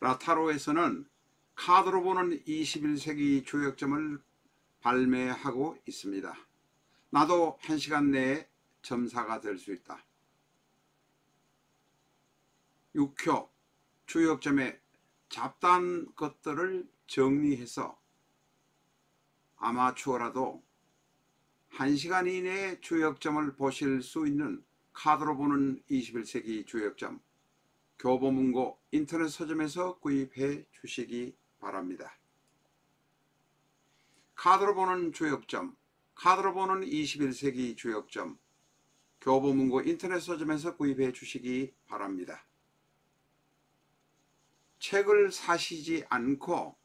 라타로에서는 카드로 보는 21세기 조역점을 발매하고 있습니다. 나도 1시간 내에 점사가 될 수 있다. 6효 조역점의 잡다한 것들을 정리해서 아마추어라도 1시간 이내에 조역점을 보실 수 있는 카드로 보는 21세기 조역점 교보문고 인터넷 서점에서 구입해 주시기 바랍니다. 카드로 보는 조역점, 카드로 보는 21세기 조역점 교보문고 인터넷 서점에서 구입해 주시기 바랍니다. 책을 사시지 않고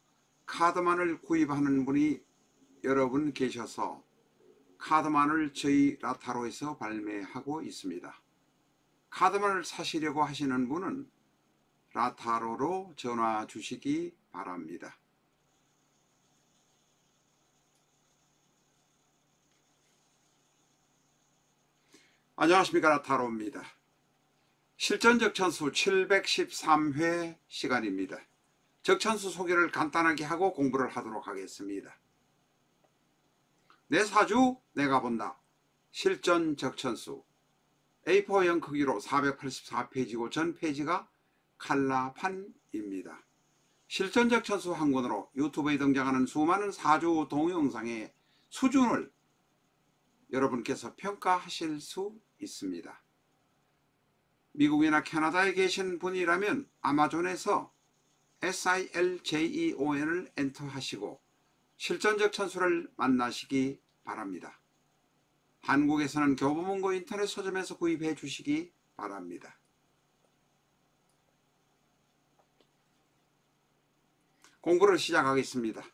카드만을 구입하는 분이 여러 분 계셔서 카드만을 저희 라타로에서 발매하고 있습니다. 카드만을 사시려고 하시는 분은 라타로로 전화 주시기 바랍니다. 안녕하십니까, 라타로입니다. 실전 적천수 713회 시간입니다. 적천수 소개를 간단하게 하고 공부를 하도록 하겠습니다. 내 사주 내가 본다. 실전 적천수 A4형 크기로 484페이지고 전 페이지가 칼라판입니다. 실전 적천수 한 권으로 유튜브에 등장하는 수많은 사주 동영상의 수준을 여러분께서 평가하실 수 있습니다. 미국이나 캐나다에 계신 분이라면 아마존에서 SILJEON을 엔터하시고 실전적 천수를 만나시기 바랍니다. 한국에서는 교보문고 인터넷 서점에서 구입해 주시기 바랍니다. 공부를 시작하겠습니다.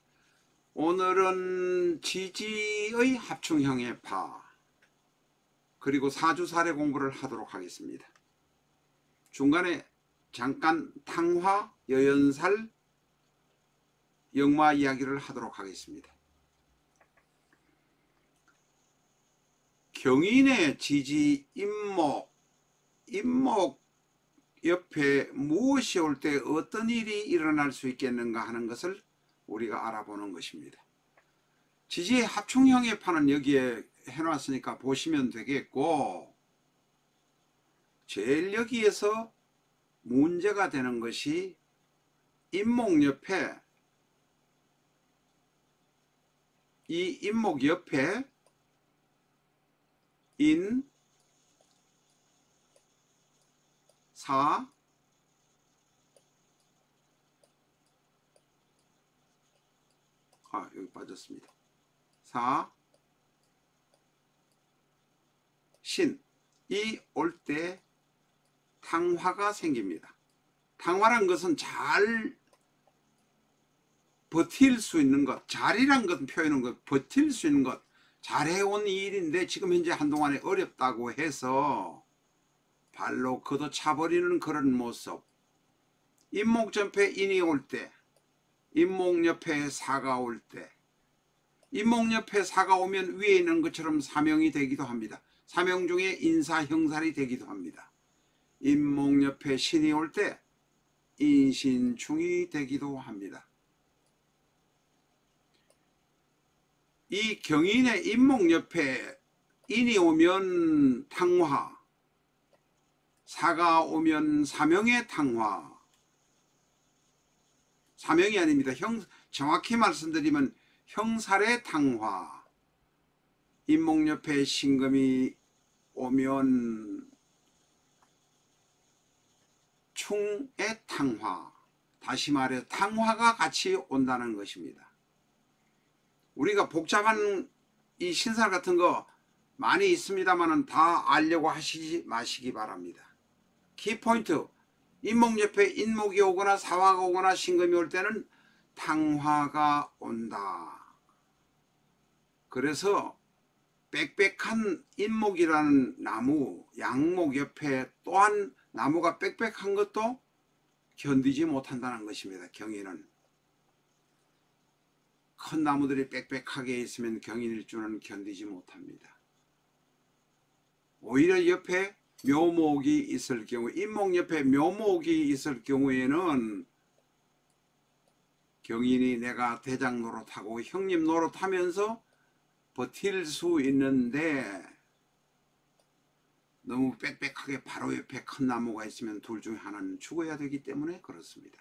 오늘은 지지의 합충형의 파 그리고 사주살의 공부를 하도록 하겠습니다. 중간에 잠깐 탕화, 여연살, 역마 이야기를 하도록 하겠습니다. 경인의 지지, 임목 옆에 무엇이 올 때 어떤 일이 일어날 수 있겠는가 하는 것을 우리가 알아보는 것입니다. 지지의 합충형의 판은 여기에 해놨으니까 보시면 되겠고, 제일 여기에서 문제가 되는 것이 임목 옆에, 이 임목 옆에 인, 사, 여기 빠졌습니다. 사, 신, 이 올 때 탕화가 생깁니다. 탕화란 것은 잘 버틸 수 있는 것, 잘이란 것은 표현한 것, 버틸 수 있는 것, 잘해온 일인데 지금 현재 한동안에 어렵다고 해서 발로 걷어차버리는 그런 모습. 임목전패 인이 올 때, 임목 옆에 사가 올 때, 임목 옆에 사가 오면 위에 있는 것처럼 사명이 되기도 합니다. 사명 중에 인사 형살이 되기도 합니다. 임목 옆에 신이 올 때 인신충이 되기도 합니다. 이 경인의 임목 옆에 인이 오면 탕화, 사가 오면 사명의 탕화, 사명이 아닙니다. 정확히 말씀드리면 형살의 탕화, 임목 옆에 신금이 오면 충의 탕화, 다시 말해 탕화가 같이 온다는 것입니다. 우리가 복잡한 이 신살 같은 거 많이 있습니다만 다 알려고 하시지 마시기 바랍니다. 키포인트, 임목 옆에 인목이 오거나 사화가 오거나 신금이 올 때는 탕화가 온다. 그래서 빽빽한 인목이라는 나무, 양목 옆에 또한 나무가 빽빽한 것도 견디지 못한다는 것입니다. 경인은 큰 나무들이 빽빽하게 있으면 경인일주는 견디지 못합니다. 오히려 옆에 묘목이 있을 경우, 인목 옆에 묘목이 있을 경우에는 경인이 내가 대장 노릇하고 형님 노릇하면서 버틸 수 있는데 너무 빽빽하게 바로 옆에 큰 나무가 있으면 둘 중에 하나는 죽어야 되기 때문에 그렇습니다.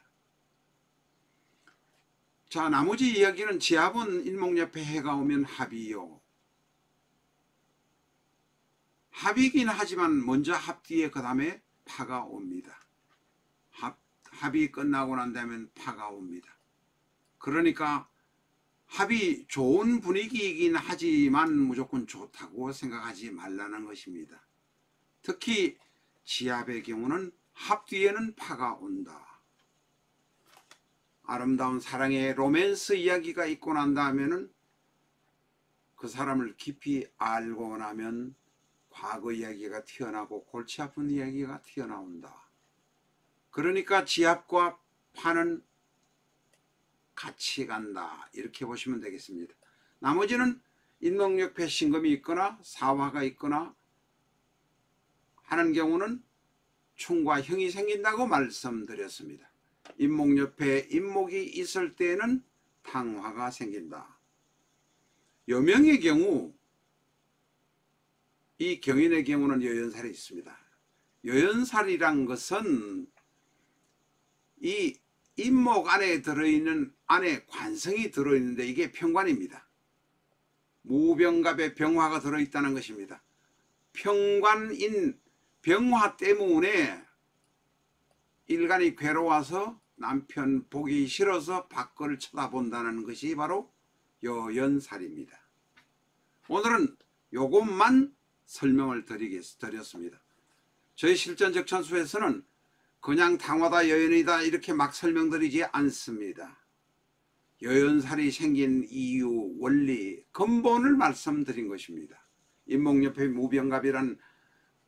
자, 나머지 이야기는 지압은 일목 옆에 해가 오면 합이요. 합이긴 하지만 먼저 합 뒤에 그 다음에 파가 옵니다. 합이 끝나고 난 다음에 파가 옵니다. 그러니까 합이 좋은 분위기이긴 하지만 무조건 좋다고 생각하지 말라는 것입니다. 특히 지압의 경우는 합 뒤에는 파가 온다. 아름다운 사랑의 로맨스 이야기가 있고 난다 하면은 그 사람을 깊이 알고 나면 과거 이야기가 튀어나오고 골치 아픈 이야기가 튀어나온다. 그러니까 지압과 파는 같이 간다. 이렇게 보시면 되겠습니다. 나머지는 인목옆에 신금이 있거나 사화가 있거나 하는 경우는 충과 형이 생긴다고 말씀드렸습니다. 인목 옆에 인목이 있을 때는 탕화가 생긴다. 여명의 경우, 이 경인의 경우는 여연살이 있습니다. 여연살이란 것은 이 인목 안에 들어있는, 안에 관성이 들어있는데 이게 평관입니다. 무병갑에 병화가 들어있다는 것입니다. 평관인 병화 때문에 일간이 괴로워서 남편 보기 싫어서 밖을 쳐다본다는 것이 바로 여연살입니다. 오늘은 요것만 설명을 드렸습니다. 저희 실전적천수에서는 그냥 탕화다 여연이다 이렇게 막 설명드리지 않습니다. 여연살이 생긴 이유, 원리, 근본을 말씀드린 것입니다. 인목옆에 무병갑이란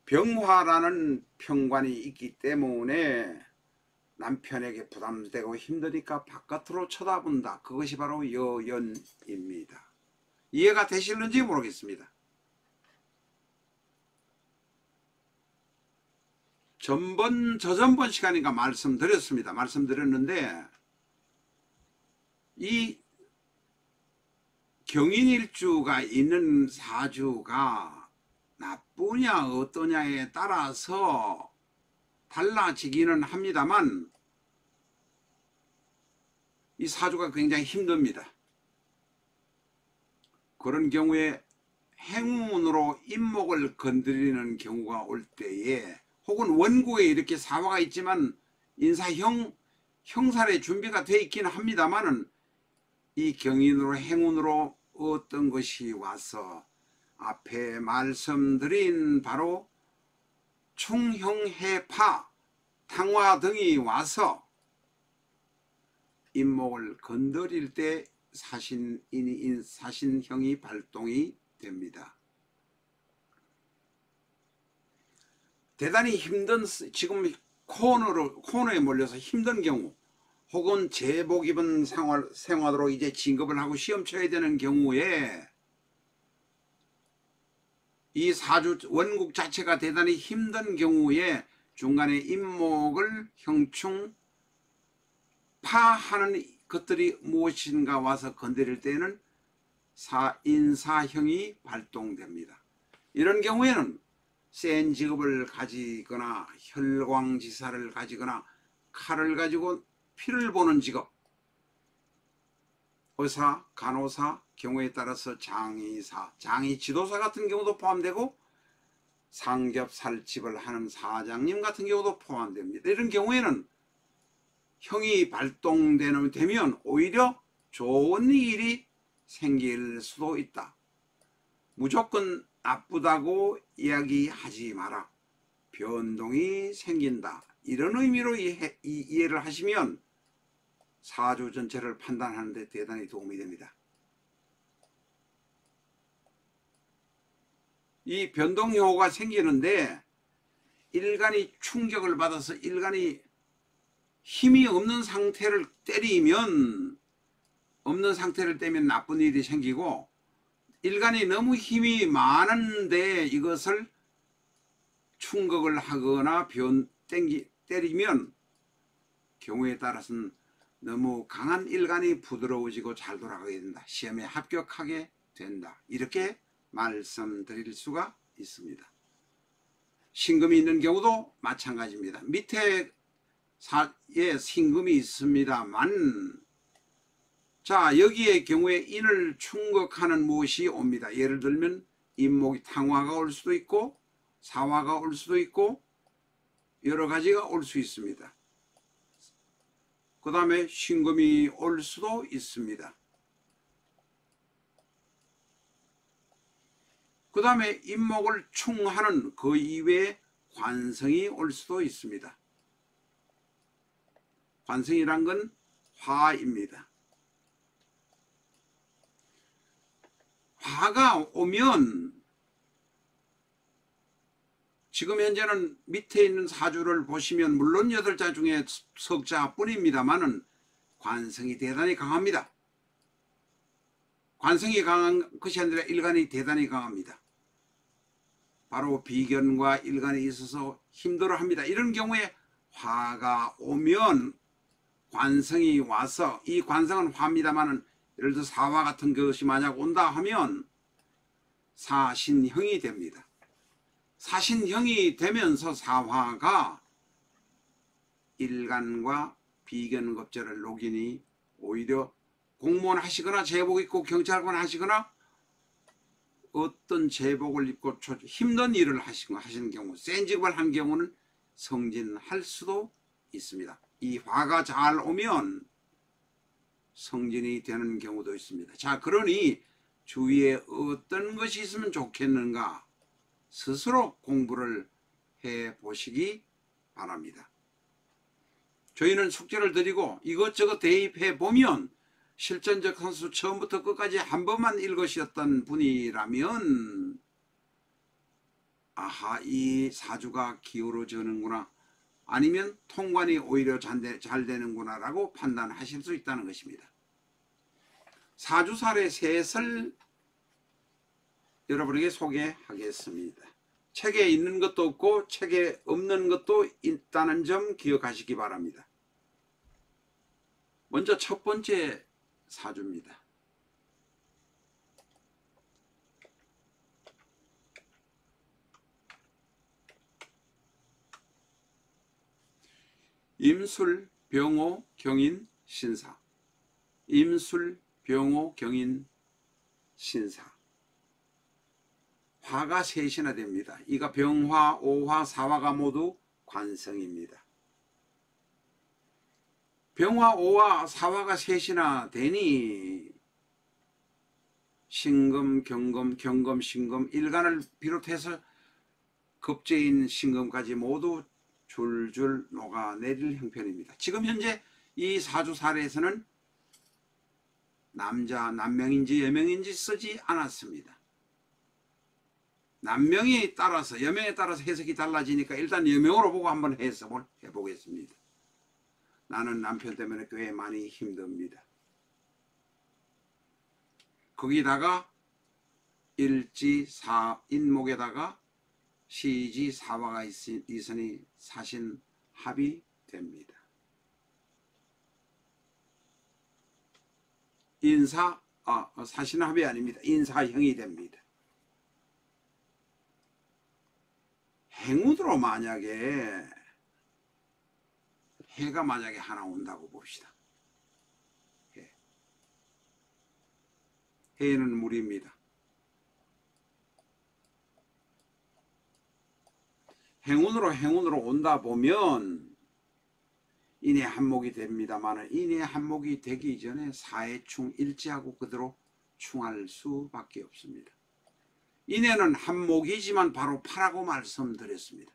병화라는 평관이 있기 때문에 남편에게 부담되고 힘드니까 바깥으로 쳐다본다. 그것이 바로 여연입니다. 이해가 되시는지 모르겠습니다. 저전번 시간인가 말씀드렸는데 이 경인일주가 있는 사주가 나쁘냐 어떠냐에 따라서 달라지기는 합니다만 이 사주가 굉장히 힘듭니다. 그런 경우에 행운으로 인목을 건드리는 경우가 올 때에 혹은 원국에 이렇게 사화가 있지만 형살의 준비가 되어 있긴 합니다만은 이 경인으로 행운으로 어떤 것이 와서 앞에 말씀드린 바로 충형해파 탕화 등이 와서 인목을 건드릴 때 사신형이 발동이 됩니다. 대단히 힘든, 지금 코너에 몰려서 힘든 경우 혹은 제복 입은 생활으로 이제 진급을 하고 시험 쳐야 되는 경우에 이 사주 원국 자체가 대단히 힘든 경우에 중간에 인목을 형충 파하는 것들이 무엇인가 와서 건드릴 때는 인사형이 발동됩니다. 이런 경우에는 센 직업을 가지거나 혈광지사를 가지거나 칼을 가지고 피를 보는 직업, 의사, 간호사, 경우에 따라서 장의사, 장의지도사 같은 경우도 포함되고 상겹살집을 하는 사장님 같은 경우도 포함됩니다. 이런 경우에는 형이 발동되면 오히려 좋은 일이 생길 수도 있다. 무조건 나쁘다고 이야기하지 마라. 변동이 생긴다. 이런 의미로 이해를 하시면 사주 전체를 판단하는 데 대단히 도움이 됩니다. 이 변동효가 생기는데 일간이 충격을 받아서 일간이 힘이 없는 상태를 때리면 나쁜 일이 생기고 일간이 너무 힘이 많은데 이것을 충격을 하거나 때리면 경우에 따라서는 너무 강한 일간이 부드러워지고 잘 돌아가게 된다. 시험에 합격하게 된다. 이렇게 말씀드릴 수가 있습니다. 신금이 있는 경우도 마찬가지입니다. 밑에 사에 신금이 있습니다만, 자, 여기에 경우에 인을 충격하는 무엇이 옵니다. 예를 들면 인목이 탕화가 올 수도 있고 사화가 올 수도 있고 여러 가지가 올 수 있습니다. 그 다음에 신금이 올 수도 있습니다. 그 다음에 인목을 충하는 그 이외에 관성이 올 수도 있습니다. 관성이란 건 화입니다. 화가 오면 지금 현재는 밑에 있는 사주를 보시면 물론 8자 중에 석자뿐입니다만은 관성이 대단히 강합니다. 관성이 강한 것이 아니라 일간이 대단히 강합니다. 바로 비견과 일간이 있어서 힘들어합니다. 이런 경우에 화가 오면 관성이 와서, 이 관성은 화입니다만은 예를 들어 사화 같은 것이 만약 온다 하면 사신형이 됩니다. 사신형이 되면서 사화가 일간과 비견급제를 녹이니 오히려 공무원 하시거나 제복 입고 경찰관 하시거나 어떤 제복을 입고 힘든 일을 하시는 경우, 센 직업을 한 경우는 성진할 수도 있습니다. 이 화가 잘 오면 성진이 되는 경우도 있습니다. 자, 그러니 주위에 어떤 것이 있으면 좋겠는가 스스로 공부를 해 보시기 바랍니다. 저희는 숙제를 드리고 이것저것 대입해 보면 실전적 선수 처음부터 끝까지 한 번만 읽으셨던 분이라면 아하, 이 사주가 기울어지는구나, 아니면 통관이 오히려 잘 되는구나 라고 판단하실 수 있다는 것입니다. 사주살의 셋을 여러분에게 소개하겠습니다. 책에 있는 것도 없고 책에 없는 것도 있다는 점 기억하시기 바랍니다. 먼저 첫 번째 사주입니다. 임술, 병호, 경인, 신사. 임술, 병호, 경인, 신사. 화가 셋이나 됩니다. 이가 병화, 오화, 사화가 모두 관성입니다. 병화, 오화, 사화가 셋이나 되니 신금, 경금, 경금, 신금, 일간을 비롯해서 급제인 신금까지 모두 줄줄 녹아내릴 형편입니다. 지금 현재 이 사주사례에서는 남명인지 여명인지 쓰지 않았습니다. 남명에 따라서 여명에 따라서 해석이 달라지니까 일단 여명으로 보고 한번 해석을 해보겠습니다. 나는 남편 때문에 꽤 많이 힘듭니다. 거기다가 일지 인목에다가 시지 사화가 있으니 사신합이 됩니다. 사신합이 아닙니다. 인사형이 됩니다. 행운으로 만약에 해가 만약에 하나 온다고 봅시다. 해는 물입니다. 행운으로 온다 보면 인의 한목이 됩니다만, 인의 한목이 되기 전에 사해충 일지하고 그대로 충할 수밖에 없습니다. 인해는 한목이지만 바로 파라고 말씀드렸습니다.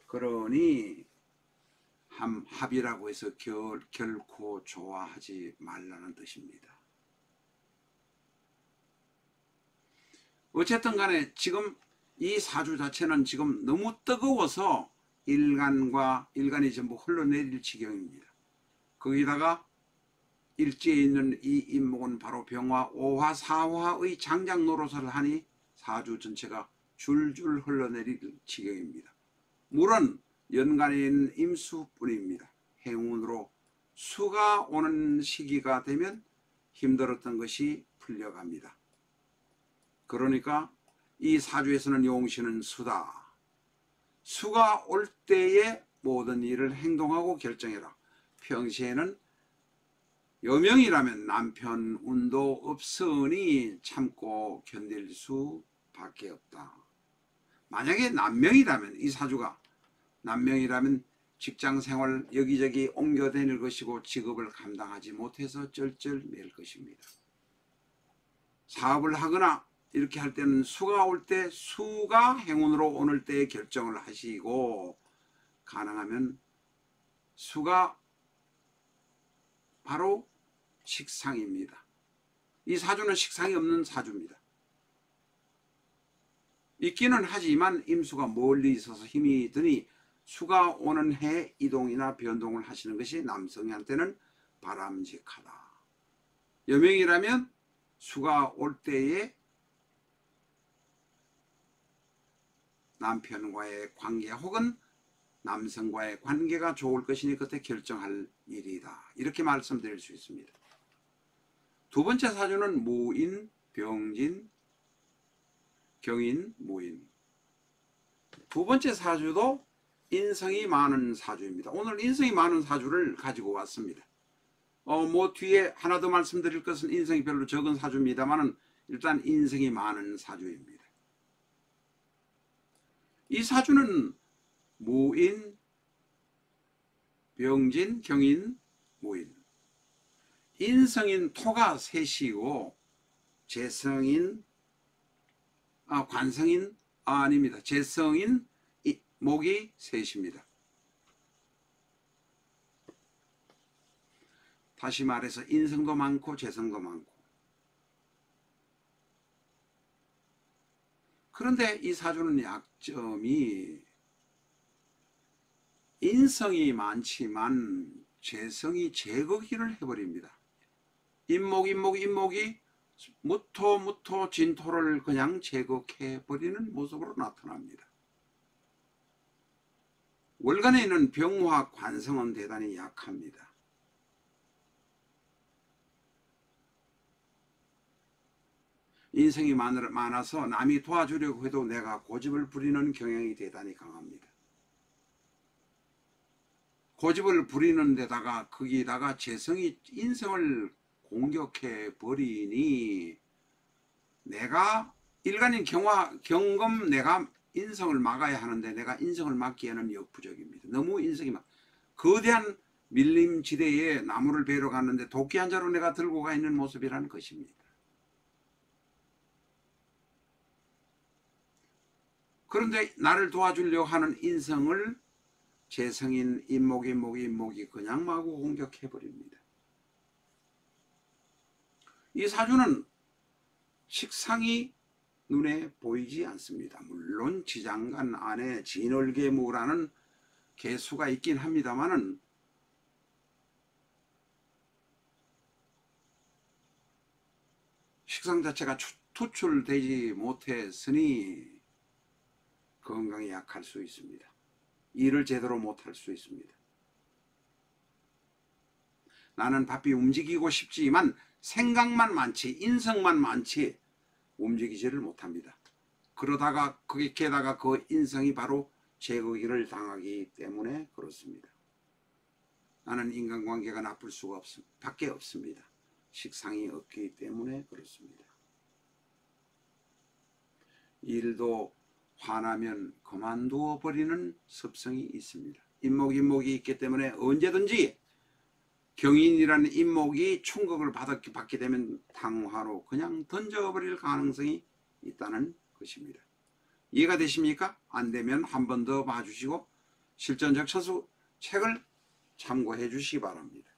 그러니 합이라고 해서 결코 좋아하지 말라는 뜻입니다. 어쨌든 간에 지금 이 사주 자체는 지금 너무 뜨거워서 일간이 전부 흘러내릴 지경입니다. 거기다가 일지에 있는 이 인목은 바로 병화, 오화, 사화의 장작 노릇을 하니 사주 전체가 줄줄 흘러내릴 지경입니다. 물은 연간에 있는 임수뿐입니다. 행운으로 수가 오는 시기가 되면 힘들었던 것이 풀려갑니다. 그러니까 이 사주에서는 용신은 수다. 수가 올 때에 모든 일을 행동하고 결정해라. 평시에는 여명이라면 남편 운도 없으니 참고 견딜 수밖에 없다. 만약에 남명이라면, 이 사주가 남명이라면 직장생활 여기저기 옮겨 다닐 것이고 직업을 감당하지 못해서 쩔쩔맬 것입니다. 사업을 하거나 이렇게 할 때는 수가 올 때 수가 행운으로 오늘 때에 결정을 하시고, 가능하면 수가 바로 식상입니다. 이 사주는 식상이 없는 사주입니다. 있기는 하지만 임수가 멀리 있어서 힘이 드니 수가 오는 해 이동이나 변동을 하시는 것이 남성한테는 바람직하다. 여명이라면 수가 올 때에 남편과의 관계 혹은 남성과의 관계가 좋을 것이니 그때 결정할 일이다. 이렇게 말씀드릴 수 있습니다. 두 번째 사주는 무인, 병진, 경인, 무인. 두 번째 사주도 인성이 많은 사주입니다. 오늘 인성이 많은 사주를 가지고 왔습니다. 뒤에 하나 더 말씀드릴 것은 인성이 별로 적은 사주입니다만 일단 인성이 많은 사주입니다. 이 사주는 무인, 병진, 경인, 무인. 인성인 토가 셋이고 재성인, 관성인, 아닙니다. 재성인 목이 셋입니다. 다시 말해서 인성도 많고 재성도 많고. 그런데 이 사주는 약점이 인성이 많지만 재성이 제거기를 해버립니다. 인목이 무토 진토를 그냥 제거해버리는 모습으로 나타납니다. 월간에 있는 병화 관성은 대단히 약합니다. 인성이 많아서 남이 도와주려고 해도 내가 고집을 부리는 경향이 대단히 강합니다. 고집을 부리는 데다가 거기다가 재성이 인성을 공격해 버리니 내가 일간인 경금 내가 인성을 막아야 하는데 내가 인성을 막기에는 역부족입니다. 너무 인성이 거대한 밀림지대에 나무를 베러 갔는데 도끼 한 자루 내가 들고 가 있는 모습이라는 것입니다. 그런데 나를 도와주려고 하는 인성을 재성인 인목이 그냥 마구 공격해버립니다. 이 사주는 식상이 눈에 보이지 않습니다. 물론 지장간 안에 진월계무라는 개수가 있긴 합니다만은 식상 자체가 투출되지 못했으니 건강에 약할 수 있습니다. 일을 제대로 못할 수 있습니다. 나는 바삐 움직이고 싶지만 생각만 많지 인성만 많지 움직이지를 못합니다. 그러다가 게다가 그 인성이 바로 제거기를 당하기 때문에 그렇습니다. 나는 인간관계가 나쁠 수가 밖에 없습니다. 식상이 없기 때문에 그렇습니다. 일도 화나면 그만두어 버리는 습성이 있습니다. 인목이 있기 때문에 언제든지 경인이라는 인목이 충격을 받게 되면 당화로 그냥 던져버릴 가능성이 있다는 것입니다. 이해가 되십니까? 안 되면 한 번 더 봐주시고 실전적 처수 책을 참고해 주시기 바랍니다.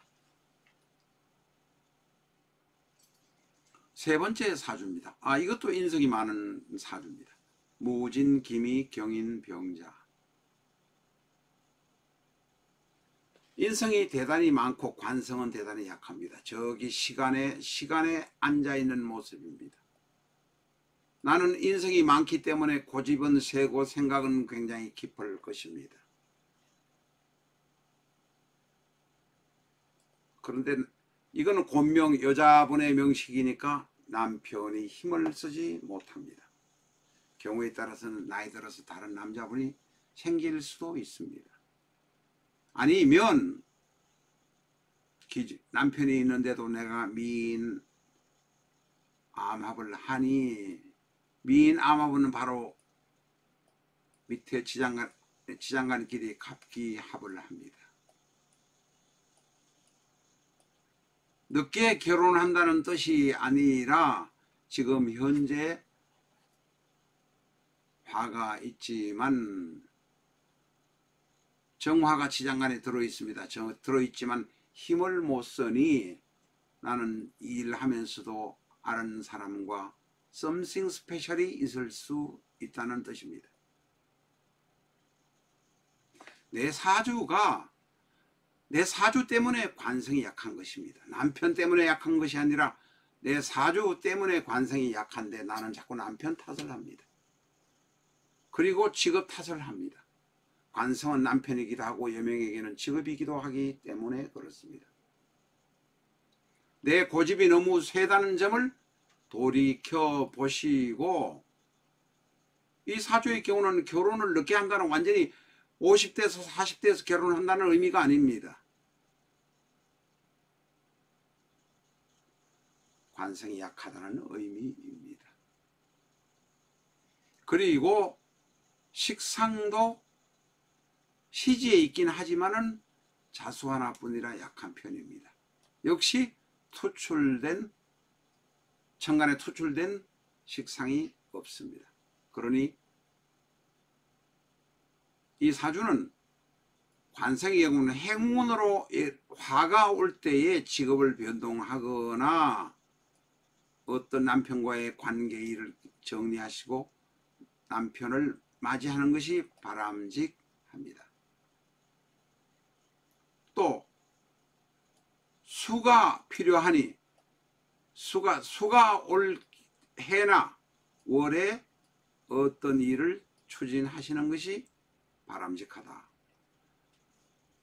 세 번째 사주입니다. 이것도 인성이 많은 사주입니다. 무진, 기미, 경인, 병자. 인성이 대단히 많고 관성은 대단히 약합니다. 저기 시간에 앉아있는 모습입니다. 나는 인성이 많기 때문에 고집은 세고 생각은 굉장히 깊을 것입니다. 그런데 이거는 본명 여자분의 명식이니까 남편이 힘을 쓰지 못합니다. 경우에 따라서는 나이 들어서 다른 남자분이 생길 수도 있습니다. 아니면 남편이 있는데도 내가 미인 암합을 하니, 미인 암합은 바로 밑에 지장간끼리 갑기합을 합니다. 늦게 결혼한다는 뜻이 아니라 지금 현재 화가 있지만 정화가 지장간에 들어있습니다. 들어있지만 힘을 못 쓰니 나는 일하면서도 아는 사람과 something special이 있을 수 있다는 뜻입니다. 내 사주 때문에 관성이 약한 것입니다. 남편 때문에 약한 것이 아니라 내 사주 때문에 관성이 약한데 나는 자꾸 남편 탓을 합니다. 그리고 직업 탓을 합니다. 관성은 남편이기도 하고 여명에게는 직업이기도 하기 때문에 그렇습니다. 내 고집이 너무 세다는 점을 돌이켜 보시고, 이 사주의 경우는 결혼을 늦게 한다는, 완전히 50대에서 40대에서 결혼한다는 의미가 아닙니다. 관성이 약하다는 의미입니다. 그리고 식상도 시지에 있긴 하지만은 자수 하나뿐이라 약한 편입니다. 역시 천간에 투출된 식상이 없습니다. 그러니 이 사주는 관성의 경우는 행운으로 화가 올 때에 직업을 변동하거나 어떤 남편과의 관계를 정리하시고 남편을 맞이하는 것이 바람직합니다. 또 수가 필요하니 수가 올 해나 월에 어떤 일을 추진하시는 것이 바람직하다.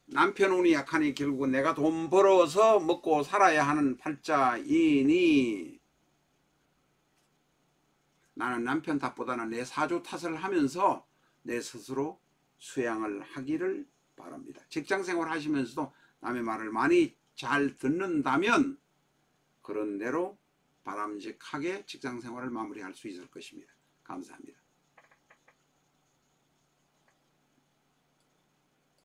남편 운이 약하니 결국 내가 돈 벌어서 먹고 살아야 하는 팔자이니 나는 남편 탓보다는 내 사주 탓을 하면서 내 스스로 수양을 하기를 바랍니다. 직장생활 하시면서도 남의 말을 많이 잘 듣는다면 그런 대로 바람직하게 직장생활을 마무리할 수 있을 것입니다. 감사합니다.